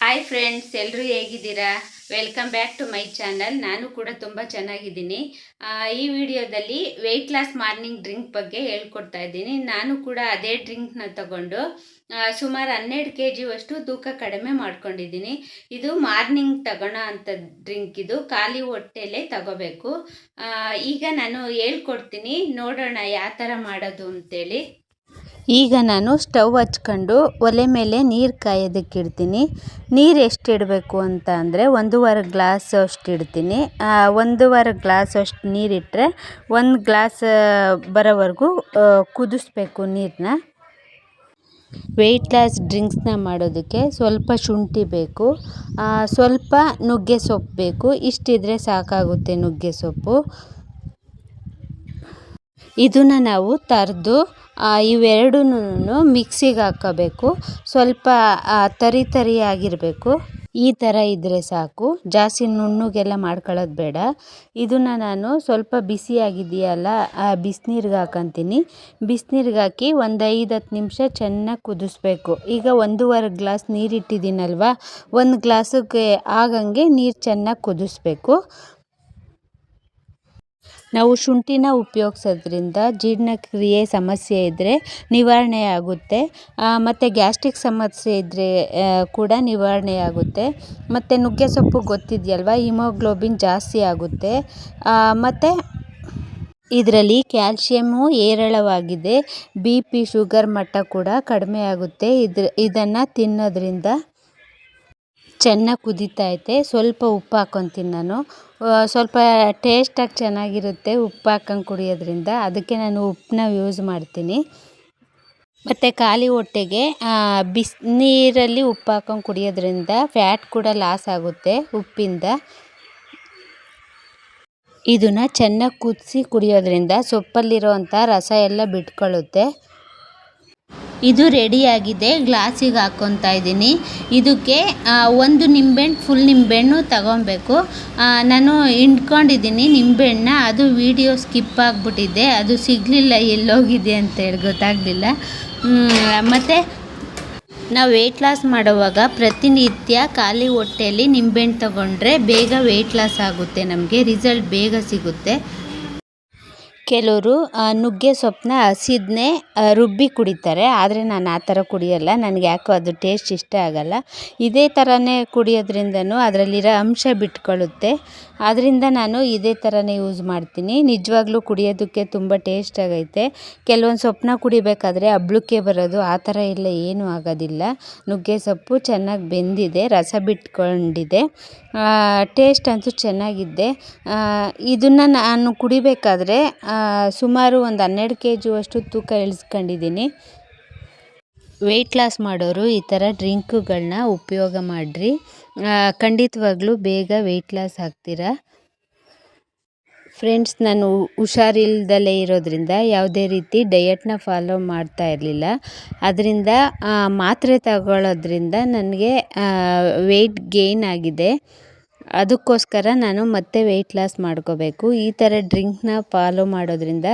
Hi friends, ಎಲ್ಲರೂ ಹೇಗಿದ್ದೀರಾ? Welcome back to my channel. ನಾನು ಕೂಡ ತುಂಬ ಚೆನ್ನಾಗಿದ್ದೀನಿ. ಈ ವಿಡಿಯೋದಲ್ಲಿ ವೆಯ್ಟ್ ಲಾಸ್ ಮಾರ್ನಿಂಗ್ ಡ್ರಿಂಕ್ ಬಗ್ಗೆ ಹೇಳ್ಕೊಡ್ತಾ ಇದ್ದೀನಿ. ನಾನು ಕೂಡ ಅದೇ ಡ್ರಿಂಕ್ನ ತಗೊಂಡು ಸುಮಾರು 12 kg ಅಷ್ಟು ತೂಕ ಕಡಿಮೆ ಮಾಡ್ಕೊಂಡಿದ್ದೀನಿ. ಇದು ಮಾರ್ನಿಂಗ್ ತಗೋಣ ಅಂತ ಡ್ರಿಂಕ್. ಇದು ಖಾಲಿ ಹೊಟ್ಟೆಯಲ್ಲೇ ತಗೋಬೇಕು. ಈಗ ನಾನು ಹೇಳ್ಕೊಡ್ತೀನಿ, ನೋಡೋಣ ಯಾವ ಥರ ಮಾಡೋದು ಅಂತೇಳಿ. ಈಗ ನಾನು ಸ್ಟವ್ ಹಚ್ಕೊಂಡು ಒಲೆ ಮೇಲೆ ನೀರು ಕಾಯೋದಕ್ಕೆ ಇಡ್ತೀನಿ. ನೀರು ಎಷ್ಟು ಇಡಬೇಕು ಅಂತ ಅಂದರೆ 1.5 ಗ್ಲಾಸ್ ಅಷ್ಟು ಇಡ್ತೀನಿ. 1.5 ಗ್ಲಾಸ್ ಅಷ್ಟು ನೀರಿಟ್ಟರೆ 1 ಗ್ಲಾಸ್ ಬರೋವರೆಗೂ ಕುದಿಸ್ಬೇಕು ನೀರನ್ನ. ವೆಯ್ಟ್ ಲಾಸ್ ಡ್ರಿಂಕ್ಸ್ನ ಮಾಡೋದಕ್ಕೆ ಸ್ವಲ್ಪ ಶುಂಠಿ ಬೇಕು, ಸ್ವಲ್ಪ ನುಗ್ಗೆ ಸೊಪ್ಪು ಬೇಕು. ಇಷ್ಟಿದ್ರೆ ಸಾಕಾಗುತ್ತೆ ನುಗ್ಗೆ ಸೊಪ್ಪು. ಇದನ್ನು ನಾವು ತರಿದು ಇವೆರಡನ್ನೂ ಮಿಕ್ಸಿಗೆ ಹಾಕ್ಕೋಬೇಕು. ಸ್ವಲ್ಪ ತರಿಯಾಗಿರಬೇಕು. ಈ ಥರ ಇದ್ದರೆ ಸಾಕು, ಜಾಸ್ತಿ ನುಣ್ಣಗೆಲ್ಲ ಮಾಡ್ಕೊಳ್ಳೋದು ಬೇಡ. ಇದನ್ನು ನಾನು ಸ್ವಲ್ಪ ಬಿಸಿಯಾಗಿದೆಯಲ್ಲ ಬಿಸಿನೀರಿಗೆ ಹಾಕ್ಕೊತೀನಿ. ಬಿಸಿನೀರಿಗೆ ಹಾಕಿ ಒಂದು 5-10 ನಿಮಿಷ ಚೆನ್ನಾಗಿ ಕುದಿಸ್ಬೇಕು. ಈಗ 1.5 ಗ್ಲಾಸ್ ನೀರಿಟ್ಟಿದ್ದೀನಲ್ವ, 1 ಗ್ಲಾಸಿಗೆ ಆಗಂಗೆ ನೀರು ಚೆನ್ನಾಗಿ ಕುದಿಸ್ಬೇಕು. ನಾವು ಶುಂಠಿನ ಉಪಯೋಗಿಸೋದ್ರಿಂದ ಜೀರ್ಣಕ್ರಿಯೆ ಸಮಸ್ಯೆ ಇದ್ದರೆ ನಿವಾರಣೆ ಆಗುತ್ತೆ, ಮತ್ತು ಗ್ಯಾಸ್ಟ್ರಿಕ್ ಸಮಸ್ಯೆ ಇದ್ದರೆ ಕೂಡ ನಿವಾರಣೆ ಆಗುತ್ತೆ. ಮತ್ತು ನುಗ್ಗೆ ಸೊಪ್ಪು ಗೊತ್ತಿದೆಯಲ್ವ, ಹಿಮೋಗ್ಲೋಬಿನ್ ಜಾಸ್ತಿ ಆಗುತ್ತೆ. ಮತ್ತು ಇದರಲ್ಲಿ ಕ್ಯಾಲ್ಶಿಯಮ್ಮು ಹೇರಳವಾಗಿದೆ. BP ಶುಗರ್ ಮಟ್ಟ ಕೂಡ ಕಡಿಮೆ ಆಗುತ್ತೆ ಇದನ್ನು ತಿನ್ನೋದ್ರಿಂದ. ಚೆನ್ನಾಗಿ ಕುದೀತೈತೆ. ಸ್ವಲ್ಪ ಉಪ್ಪು ಹಾಕ್ಕೊತೀನಿ ನಾನು. ಸ್ವಲ್ಪ ಟೇಸ್ಟಾಗಿ ಚೆನ್ನಾಗಿರುತ್ತೆ ಉಪ್ಪು ಹಾಕ್ಕೊಂಡು ಕುಡಿಯೋದ್ರಿಂದ, ಅದಕ್ಕೆ ನಾನು ಉಪ್ಪನ್ನ ಯೂಸ್ ಮಾಡ್ತೀನಿ. ಮತ್ತು ಖಾಲಿ ಹೊಟ್ಟೆಗೆ ಬಿಸಿನೀರಲ್ಲಿ ಉಪ್ಪು ಹಾಕ್ಕೊಂಡು ಕುಡಿಯೋದ್ರಿಂದ ಫ್ಯಾಟ್ ಕೂಡ ಲಾಸ್ ಆಗುತ್ತೆ ಉಪ್ಪಿಂದ. ಇದನ್ನು ಚೆನ್ನಾಗಿ ಕುದಿಸಿ ಕುಡಿಯೋದ್ರಿಂದ ಸೊಪ್ಪಲ್ಲಿರೋವಂಥ ರಸ ಎಲ್ಲ ಬಿಟ್ಕೊಳ್ಳುತ್ತೆ. ಇದು ರೆಡಿಯಾಗಿದೆ, ಗ್ಲಾಸಿಗೆ ಹಾಕ್ಕೊತಾ ಇದ್ದೀನಿ. ಇದಕ್ಕೆ 1 ನಿಂಬೆಹಣ್ಣು, ಫುಲ್ ನಿಂಬೆಹಣ್ಣು ತಗೊಬೇಕು. ನಾನು ಹಿಂಡ್ಕೊಂಡಿದ್ದೀನಿ ನಿಂಬೆಹಣ್ಣ, ಅದು ವಿಡಿಯೋ ಸ್ಕಿಪ್ ಆಗಿಬಿಟ್ಟಿದೆ, ಅದು ಸಿಗಲಿಲ್ಲ, ಎಲ್ಲೋಗಿದೆ ಅಂತೇಳಿ ಗೊತ್ತಾಗಲಿಲ್ಲ. ಮತ್ತು ನಾವು ವೆಯ್ಟ್ ಲಾಸ್ ಮಾಡುವಾಗ ಪ್ರತಿನಿತ್ಯ ಖಾಲಿ ಹೊಟ್ಟೆಯಲ್ಲಿ ನಿಂಬೆಹಣ್ಣು ತಗೊಂಡ್ರೆ ಬೇಗ ವೆಯ್ಟ್ ಲಾಸ್ ಆಗುತ್ತೆ, ನಮಗೆ ರಿಸಲ್ಟ್ ಬೇಗ ಸಿಗುತ್ತೆ. ಕೆಲವರು ನುಗ್ಗೆ ಸೊಪ್ಪನ್ನ ಹಸಿದನ್ನೇ ರುಬ್ಬಿ ಕುಡಿತಾರೆ, ಆದರೆ ನಾನು ಆ ಥರ ಕುಡಿಯೋಲ್ಲ. ನನಗೆ ಯಾಕೋ ಅದು ಟೇಸ್ಟ್ ಇಷ್ಟ ಆಗಲ್ಲ. ಇದೇ ಥರನೇ ಕುಡಿಯೋದ್ರಿಂದನೂ ಅದರಲ್ಲಿರೋ ಅಂಶ ಬಿಟ್ಕೊಳ್ಳುತ್ತೆ. ಆದ್ದರಿಂದ ನಾನು ಇದೇ ಥರನೇ ಯೂಸ್ ಮಾಡ್ತೀನಿ. ನಿಜವಾಗ್ಲೂ ಕುಡಿಯೋದಕ್ಕೆ ತುಂಬ ಟೇಸ್ಟ್ ಆಗೈತೆ. ಕೆಲವೊಂದು ಸೊಪ್ಪನ್ನ ಕುಡಿಬೇಕಾದ್ರೆ ಹಬ್ಳಕ್ಕೆ ಬರೋದು, ಆ ಥರ ಎಲ್ಲ ಏನೂ ಆಗೋದಿಲ್ಲ. ನುಗ್ಗೆ ಸೊಪ್ಪು ಚೆನ್ನಾಗಿ ಬೆಂದಿದೆ, ರಸ ಬಿಟ್ಕೊಂಡಿದೆ, ಟೇಸ್ಟ್ ಅಂತೂ ಚೆನ್ನಾಗಿದೆ. ಇದನ್ನು ನಾನು ಕುಡಿಬೇಕಾದ್ರೆ ಸುಮಾರು ಒಂದು 12 kg ಅಷ್ಟು ತೂಕ ಇಳಿಸ್ಕೊಂಡಿದ್ದೀನಿ. ವೆಯ್ಟ್ ಲಾಸ್ ಮಾಡೋರು ಈ ಥರ ಡ್ರಿಂಕುಗಳನ್ನ ಉಪಯೋಗ ಮಾಡಿರಿ, ಖಂಡಿತವಾಗ್ಲೂ ಬೇಗ ವೆಯ್ಟ್ ಲಾಸ್ ಆಗ್ತೀರಾ. ಫ್ರೆಂಡ್ಸ್, ನಾನು ಹುಷಾರಿಲ್ದಲೇ ಇರೋದ್ರಿಂದ ಯಾವುದೇ ರೀತಿ ಡಯಟ್ನ ಫಾಲೋ ಮಾಡ್ತಾ ಇರಲಿಲ್ಲ. ಅದರಿಂದ ಮಾತ್ರೆ ತಗೊಳ್ಳೋದ್ರಿಂದ ನನಗೆ ವೆಯ್ಟ್ ಗೇನ್ ಆಗಿದೆ. ಅದಕ್ಕೋಸ್ಕರ ನಾನು ಮತ್ತೆ ವೆಯ್ಟ್ ಲಾಸ್ ಮಾಡ್ಕೋಬೇಕು. ಈ ಥರ ಡ್ರಿಂಕ್ನ ಫಾಲೋ ಮಾಡೋದ್ರಿಂದ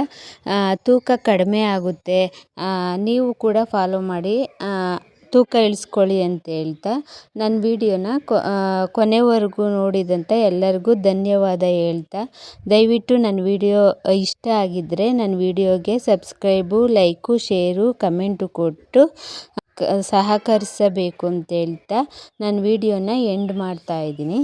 ತೂಕ ಕಡಿಮೆ ಆಗುತ್ತೆ. ನೀವು ಕೂಡ ಫಾಲೋ ಮಾಡಿ ತೂಕ ಇಳಿಸ್ಕೊಳ್ಳಿ ಅಂತ ಹೇಳ್ತಾ ನನ್ನ ವಿಡಿಯೋನ ಕೊನೆವರೆಗೂ ನೋಡಿದಂಥ ಎಲ್ಲರಿಗೂ ಧನ್ಯವಾದ ಹೇಳ್ತಾ, ದಯವಿಟ್ಟು ನನ್ನ ವಿಡಿಯೋ ಇಷ್ಟ ಆಗಿದ್ದರೆ ನನ್ನ ವಿಡಿಯೋಗೆ ಸಬ್ಸ್ಕ್ರೈಬು, ಲೈಕು, ಶೇರು, ಕಮೆಂಟು ಕೊಟ್ಟು ಸಹಕರಿಸಬೇಕು ಅಂತ ಹೇಳ್ತಾ ನನ್ನ ವಿಡಿಯೋನ ಎಂಡ್ ಮಾಡ್ತಾ ಇದ್ದೀನಿ.